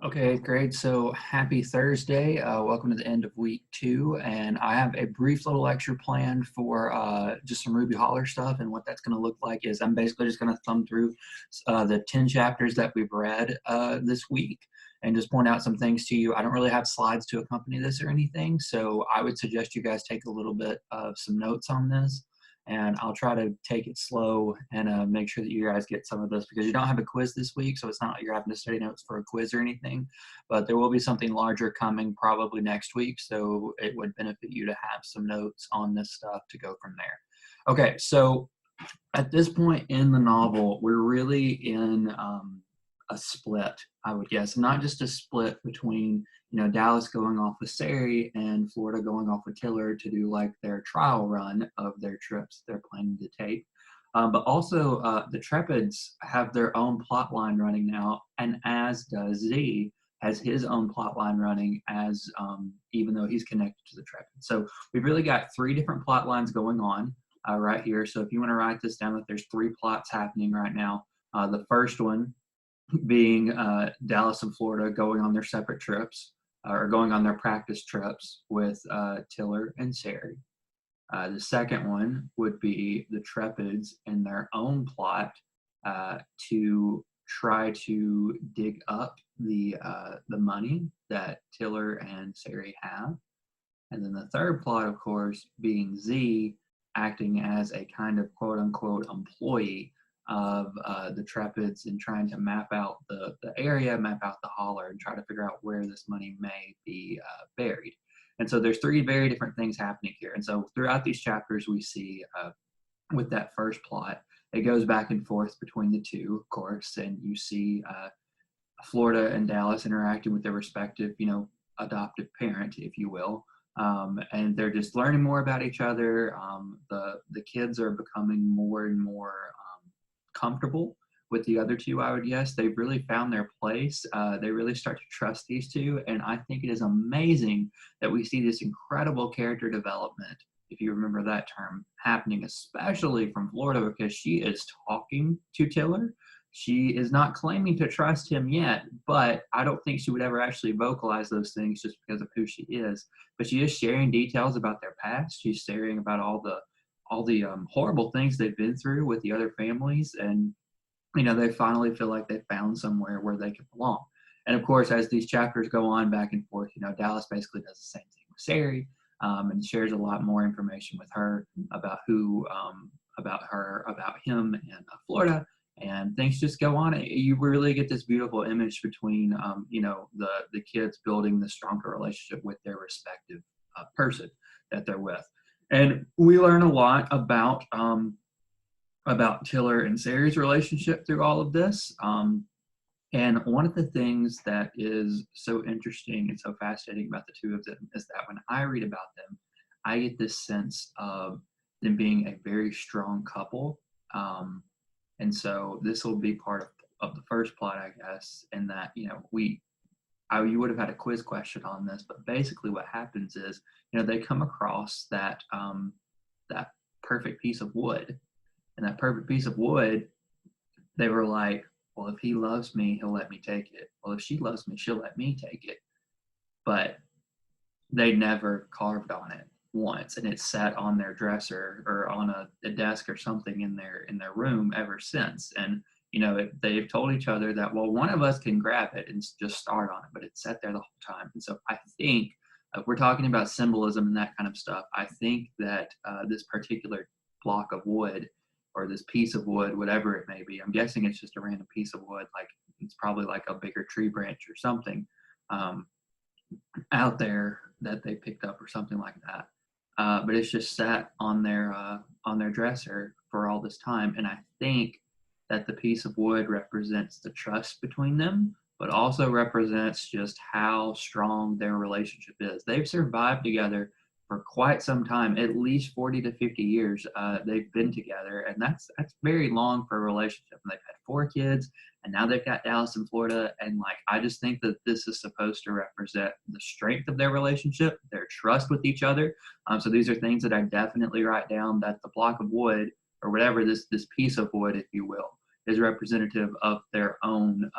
Okay, great. So happy Thursday. Welcome to the end of week 2. And I have a brief little lecture planned for just some Ruby Holler stuff. And what that's going to look like is I'm basically just going to thumb through the 10 chapters that we've read this week and just point out some things to you. I don't really have slides to accompany this or anything. So I would suggest you guys take a little bit of some notes on this. And I'll try to take it slow and make sure that you guys get some of this because you don't have a quiz this week, so it's not like you're having to study notes for a quiz or anything, but there will be something larger coming probably next week, so it would benefit you to have some notes on this stuff to go from there. Okay, so at this point in the novel, we're really in a split, I would guess. Not just a split between, Dallas going off with Sari and Florida going off with Tiller to do like their trial run of their trips they're planning to take. But also, the Trepids have their own plot line running now, and as does Z has his own plot line running as even though he's connected to the Trepids. So we've really got 3 different plot lines going on right here. So if you want to write this down, that there's 3 plots happening right now. The first one being Dallas and Florida going on their separate trips or going on their practice trips with Tiller and Sari. The second one would be the Trepids in their own plot to try to dig up the money that Tiller and Sari have. And then the third plot, of course, being Z acting as a kind of quote-unquote employee of the Trepids and trying to map out the area, map out the holler, and try to figure out where this money may be buried. And so there's 3 very different things happening here. And so throughout these chapters, we see with that first plot, it goes back and forth between the 2, of course, and you see Florida and Dallas interacting with their respective, adoptive parent, if you will. And they're just learning more about each other. The kids are becoming more and more comfortable with the other 2, I would guess. They've really found their place. They really start to trust these 2. And I think it is amazing that we see this incredible character development, if you remember that term, happening, especially from Florida, because she is talking to Tiller. She is not claiming to trust him yet, but I don't think she would ever actually vocalize those things just because of who she is. But she is sharing details about their past. She's sharing about all the horrible things they've been through with the other families, and they finally feel like they found somewhere where they can belong. And of course, as these chapters go on back and forth, Dallas basically does the same thing with Sari and shares a lot more information with her about about him and Florida. And things just go on. You really get this beautiful image between, the kids building the stronger relationship with their respective person that they're with. And we learn a lot about Tiller and Sari's relationship through all of this. And one of the things that is so interesting and so fascinating about the 2 of them is that when I read about them, I get this sense of them being a very strong couple. And so this will be part of the first plot, I guess, in that, you would have had a quiz question on this, but basically what happens is, they come across that perfect piece of wood. And that perfect piece of wood, they were like, well, if he loves me, he'll let me take it. Well, if she loves me, she'll let me take it. But they never carved on it once, and it sat on their dresser or on a desk or something in their room ever since. And they've told each other that, well, one of us can grab it and just start on it, but it sat there the whole time. And so I think if we're talking about symbolism and that kind of stuff, I think that this particular block of wood or this piece of wood, whatever it may be, I'm guessing it's just a random piece of wood, like it's probably like a bigger tree branch or something out there that they picked up or something like that. But it's just sat on their dresser for all this time. And I think that the piece of wood represents the trust between them, but also represents just how strong their relationship is. They've survived together for quite some time, at least 40 to 50 years. They've been together, and that's very long for a relationship. And they've had 4 kids, and now they've got Dallas in Florida. And I just think that this is supposed to represent the strength of their relationship, their trust with each other. So these are things that I definitely write down, that the block of wood or whatever this piece of wood, if you will, is representative of their own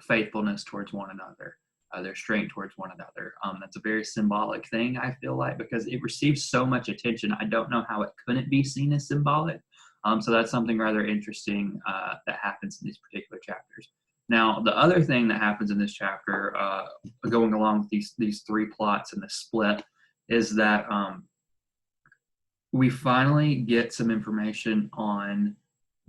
faithfulness towards one another, their strength towards one another. That's a very symbolic thing, I feel like, because it receives so much attention. I don't know how it couldn't be seen as symbolic. So that's something rather interesting that happens in these particular chapters. Now, the other thing that happens in this chapter, going along with these three plots and the split, is that we finally get some information on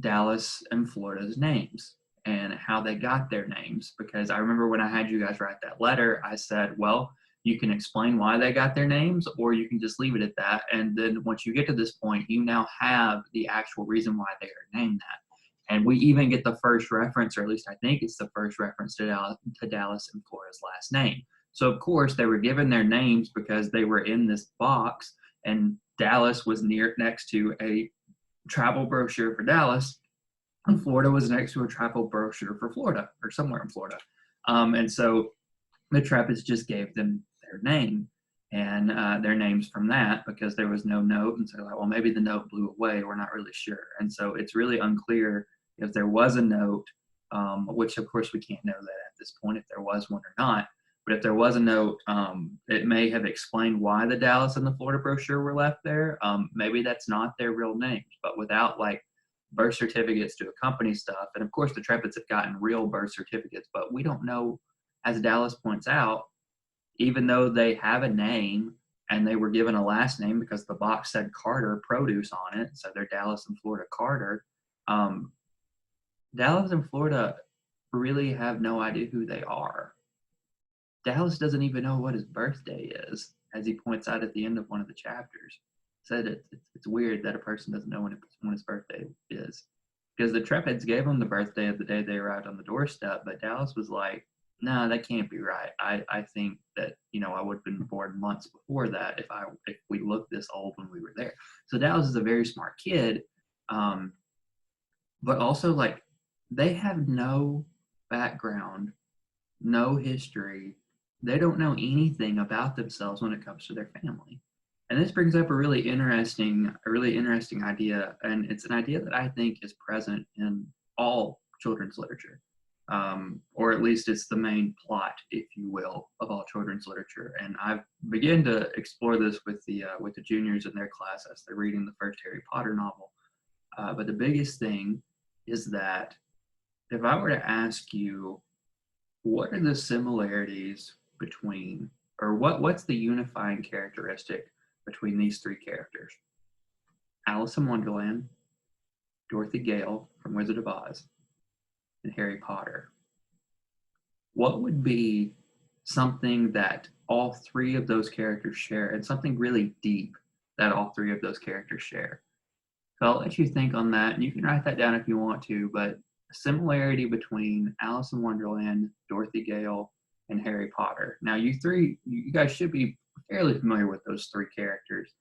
Dallas and Florida's names and how they got their names. Because I remember when I had you guys write that letter, I said, well, you can explain why they got their names, or you can just leave it at that. And then once you get to this point, you now have the actual reason why they are named that. And we even get the first reference, or at least I think it's the first reference to Dallas and Florida's last name. So, of course, they were given their names because they were in this box, and Dallas was next to a travel brochure for Dallas, and Florida was next to a travel brochure for Florida, or somewhere in Florida. And so the Trappists just gave them their name and their names from that, because there was no note. And so they're like, well, maybe the note blew away. We're not really sure. And so it's really unclear if there was a note, which of course we can't know that at this point, if there was one or not. But if there was a note, it may have explained why the Dallas and the Florida brochure were left there. Maybe that's not their real names, but without like birth certificates to accompany stuff. And of course the Trappists have gotten real birth certificates, but we don't know, as Dallas points out, even though they have a name and they were given a last name because the box said Carter Produce on it, so they're Dallas and Florida Carter. Dallas and Florida really have no idea who they are. Dallas doesn't even know what his birthday is, as he points out at the end of one of the chapters. Said it's weird that a person doesn't know when his birthday is, because the Trappists gave him the birthday of the day they arrived on the doorstep, but Dallas was like, no, that can't be right. I think that, I would have been born months before that if we looked this old when we were there. So Dallas is a very smart kid, but also like they have no background, no history. They don't know anything about themselves when it comes to their family. And this brings up a really interesting idea, and it's an idea that I think is present in all children's literature. Or at least it's the main plot, if you will, of all children's literature. And I've begun to explore this with the juniors in their class as they're reading the first Harry Potter novel. But the biggest thing is that if I were to ask you, what are the similarities between, or what's the unifying characteristic between these three characters? Alice in Wonderland, Dorothy Gale from Wizard of Oz, and Harry Potter. What would be something that all three of those characters share, and something really deep that all three of those characters share? So I'll let you think on that, and you can write that down if you want to, but a similarity between Alice in Wonderland, Dorothy Gale, and Harry Potter. Now, you guys should be fairly familiar with those three characters,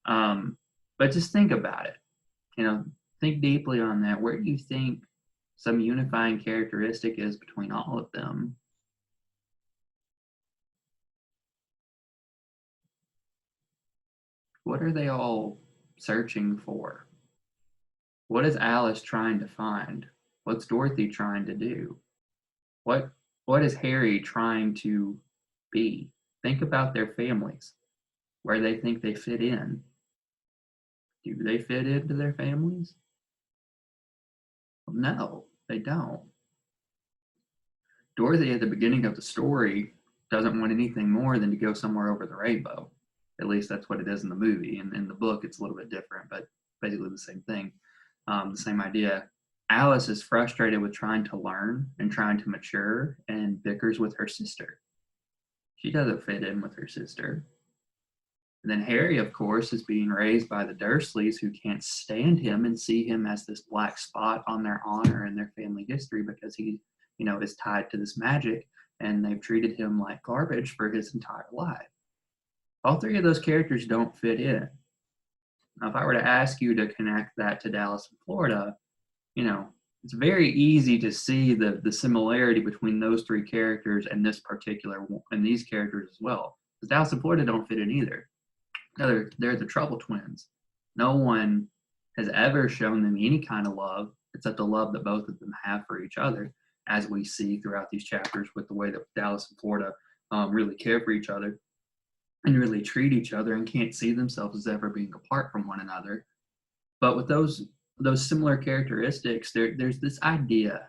but just think about it. Think deeply on that. Where do you think some unifying characteristic is between all of them? What are they all searching for? What is Alice trying to find? What's Dorothy trying to do? What is Harry trying to be? Think about their families, where they think they fit in. Do they fit into their families? No, they don't. Dorothy, at the beginning of the story, doesn't want anything more than to go somewhere over the rainbow. At least that's what it is in the movie. And in the book, it's a little bit different, but basically the same thing, the same idea. Alice is frustrated with trying to learn and trying to mature, and bickers with her sister. She doesn't fit in with her sister. And then Harry, of course, is being raised by the Dursleys, who can't stand him and see him as this black spot on their honor and their family history, because he, is tied to this magic, and they've treated him like garbage for his entire life. All three of those characters don't fit in. Now, if I were to ask you to connect that to Dallas and Florida, it's very easy to see the similarity between those three characters and this particular one, and these characters as well. Because Dallas and Florida don't fit in either. They're the trouble twins. No one has ever shown them any kind of love except the love that both of them have for each other. as we see throughout these chapters with the way that Dallas and Florida really care for each other and really treat each other and can't see themselves as ever being apart from one another. But with those similar characteristics, there's this idea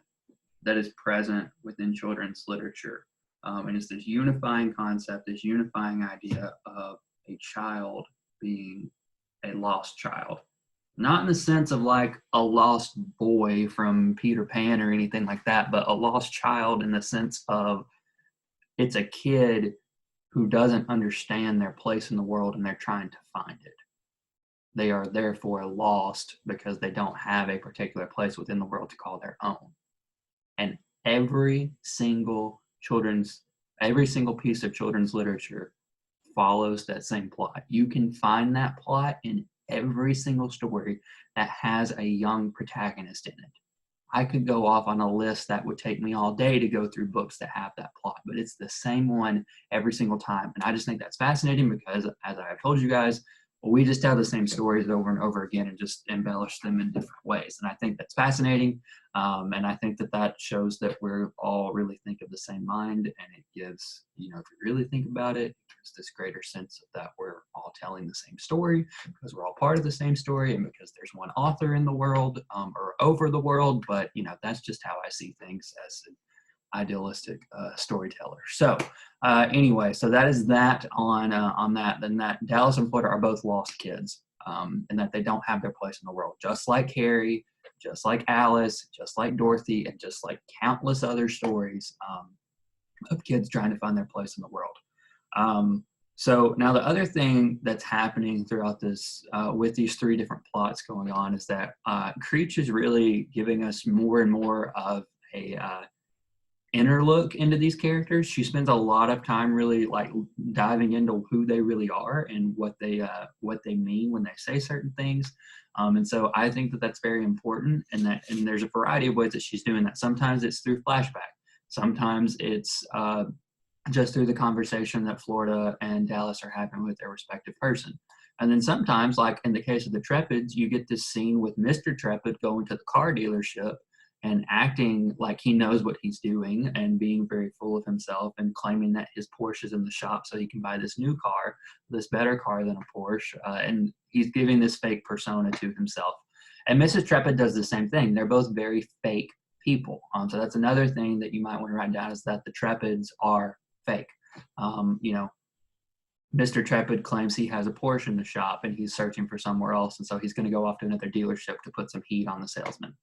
that is present within children's literature. And it's this unifying concept, this unifying idea of a child being a lost child. Not in the sense of like a lost boy from Peter Pan or anything like that, but a lost child in the sense of it's a kid who doesn't understand their place in the world and they're trying to find it. They are therefore lost because they don't have a particular place within the world to call their own. And every single piece of children's literature follows that same plot. You can find that plot in every single story that has a young protagonist in it. I could go off on a list that would take me all day to go through books that have that plot, but it's the same one every single time. And I just think that's fascinating because, as I have told you guys, we just tell the same stories over and over again and just embellish them in different ways. And I think that's fascinating. And I think that shows that we're all really think of the same mind, and it gives, if you really think about it, there's this greater sense of that we're all telling the same story because we're all part of the same story and because there's one author in the world or over the world. But, that's just how I see things as an idealistic storyteller. So anyway, so that is that on that. Then that Dallas and Florida are both lost kids, and that they don't have their place in the world, just like Harry, just like Alice, just like Dorothy, and just like countless other stories of kids trying to find their place in the world. So now the other thing that's happening throughout this with these three different plots going on is that Creech is really giving us more and more of a inner look into these characters. She spends a lot of time really like diving into who they really are and what they mean when they say certain things. And so I think that that's very important, and there's a variety of ways that she's doing that. Sometimes it's through flashback. Sometimes it's just through the conversation that Florida and Dallas are having with their respective person. And then sometimes, like in the case of the Trepids, you get this scene with Mr. Trepid going to the car dealership and acting like he knows what he's doing and being very full of himself and claiming that his Porsche is in the shop so he can buy this new car, this better car than a Porsche. And he's giving this fake persona to himself. And Mrs. Trepid does the same thing. They're both very fake people. So that's another thing that you might want to write down, is that the Trepids are fake. Mr. Trepid claims he has a Porsche in the shop and he's searching for somewhere else. And so he's going to go off to another dealership to put some heat on the salesman.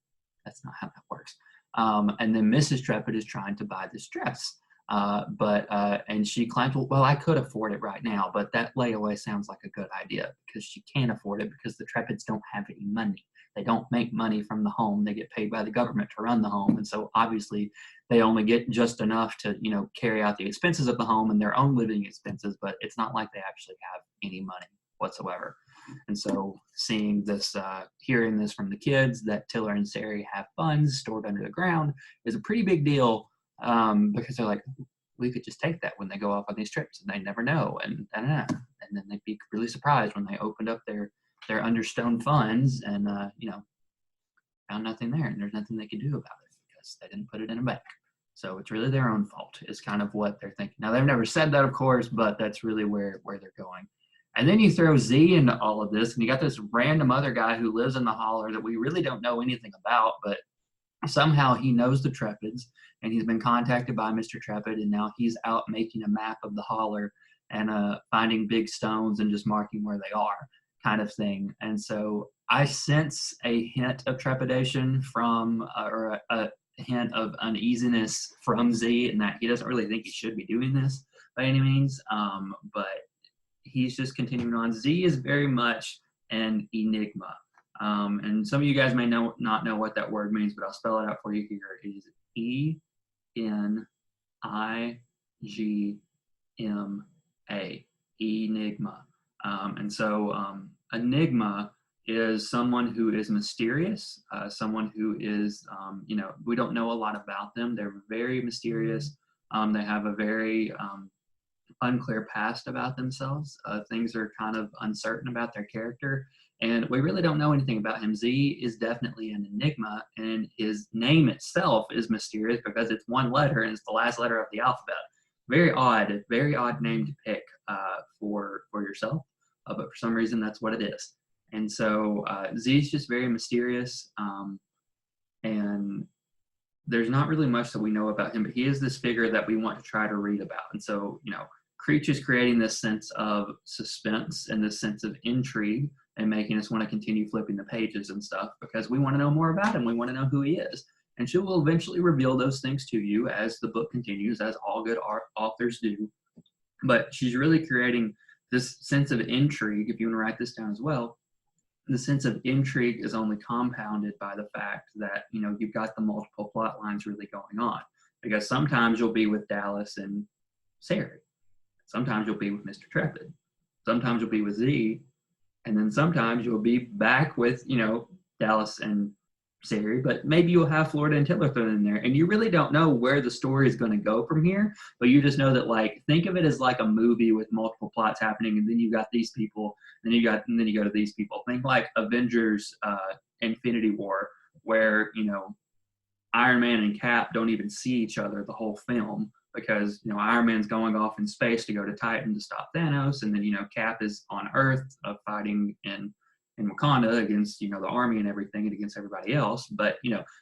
That's not how that works. And then Mrs. Trepid is trying to buy this dress. And she claims, well, I could afford it right now, but that layaway sounds like a good idea because she can't afford it because the Trepids don't have any money. They don't make money from the home. They get paid by the government to run the home. And so obviously they only get just enough to, carry out the expenses of the home and their own living expenses, but it's not like they actually have any money whatsoever. And so seeing this, hearing this from the kids that Tiller and Sari have funds stored under the ground is a pretty big deal, because they're like, we could just take that when they go off on these trips and they never know. And then they'd be really surprised when they opened up their understone funds and, found nothing there and there's nothing they could do about it because they didn't put it in a bank. So it's really their own fault is kind of what they're thinking. Now, they've never said that, of course, but that's really where they're going. And then you throw Z into all of this, and you got this random other guy who lives in the holler that we really don't know anything about, but somehow he knows the Trepids, and he's been contacted by Mr. Trepid, and now he's out making a map of the holler and finding big stones and just marking where they are, kind of thing. And so I sense a hint of trepidation from, or a hint of uneasiness from Z, and that he doesn't really think he should be doing this by any means, but he's just continuing on. Z is very much an enigma. And some of you guys may not know what that word means, but I'll spell it out for you here. It is E-N-I-G-M-A, enigma. And so enigma is someone who is mysterious, someone who is, we don't know a lot about them. They're very mysterious. They have a very unclear past about themselves. Things are kind of uncertain about their character. And we really don't know anything about him. Z is definitely an enigma, and his name itself is mysterious because it's one letter and it's the last letter of the alphabet. Very odd name to pick for yourself, but for some reason that's what it is. And so Z is just very mysterious, and there's not really much that we know about him, but he is this figure that we want to try to read about. And so, Creech is creating this sense of suspense and this sense of intrigue and making us want to continue flipping the pages and stuff because we want to know more about him. We want to know who he is. And she will eventually reveal those things to you as the book continues, as all good authors do. But she's really creating this sense of intrigue, if you want to write this down as well. The sense of intrigue is only compounded by the fact that, you've got the multiple plot lines really going on. Because sometimes you'll be with Dallas and Sari. Sometimes you'll be with Mr. Trepid. Sometimes you'll be with Z. And then sometimes you'll be back with, Dallas and Sari, but maybe you'll have Florida and Tiller thrown in there. And you really don't know where the story is going to go from here, but you just know that, think of it as like a movie with multiple plots happening, and then you got these people, and then you go to these people. Think like Avengers Infinity War, where, Iron Man and Cap don't even see each other the whole film because, Iron Man's going off in space to go to Titan to stop Thanos, and then, Cap is on Earth fighting in Wakanda against, the army and everything and against everybody else. But,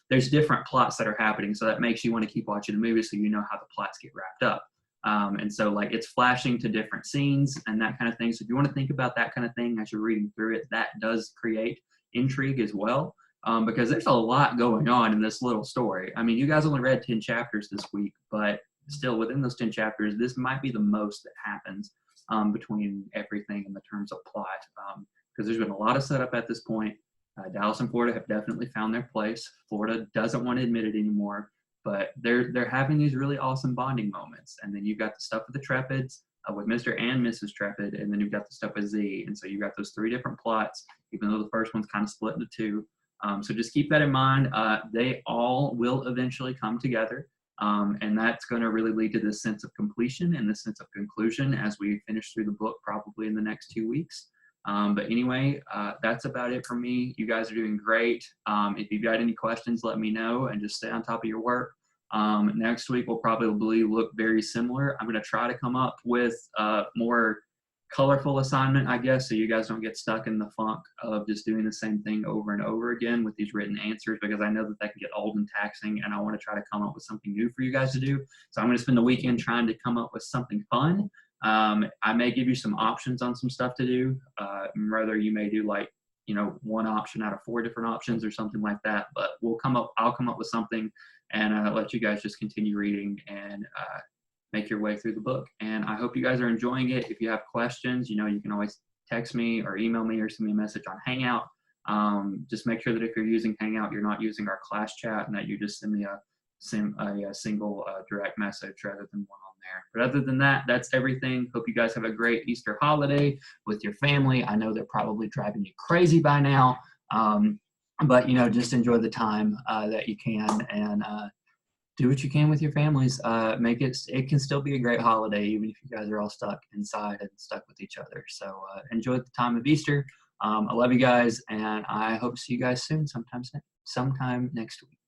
there's different plots that are happening. So that makes you want to keep watching the movie so you know how the plots get wrapped up. And so it's flashing to different scenes and that kind of thing. So if you want to think about that kind of thing as you're reading through it, that does create intrigue as well. Because there's a lot going on in this little story. I mean, you guys only read 10 chapters this week, but still within those 10 chapters, this might be the most that happens between everything in the terms of plot. Because there's been a lot of setup at this point. Dallas and Florida have definitely found their place. Florida doesn't want to admit it anymore, but they're having these really awesome bonding moments. And then you've got the stuff with the Trepids, with Mr. and Mrs. Trepid, and then you've got the stuff with Z. And so you've got those 3 different plots, even though the first one's kind of split into 2. So just keep that in mind. They all will eventually come together. And that's going to really lead to this sense of completion and this sense of conclusion as we finish through the book probably in the next 2 weeks. But anyway, that's about it for me. You guys are doing great. If you've got any questions, let me know and just stay on top of your work. Next week will probably look very similar. I'm going to try to come up with more colorful assignment, I guess, so you guys don't get stuck in the funk of just doing the same thing over and over again with these written answers, because I know that can get old and taxing, and I want to try to come up with something new for you guys to do. So I'm going to spend the weekend trying to come up with something fun. I may give you some options on some stuff to do. Rather, you may do one option out of 4 different options or something like that. But I'll come up with something and let you guys just continue reading and make your way through the book. And I hope you guys are enjoying it. If you have questions, you can always text me or email me or send me a message on Hangout. Just make sure that if you're using Hangout, you're not using our class chat, and that you just send me a single direct message rather than one on there. But other than that, that's everything. Hope you guys have a great Easter holiday with your family. I know they're probably driving you crazy by now, but just enjoy the time that you can, and do what you can with your families. It can still be a great holiday, even if you guys are all stuck inside and stuck with each other. So enjoy the time of Easter. I love you guys, and I hope to see you guys soon, sometime next week.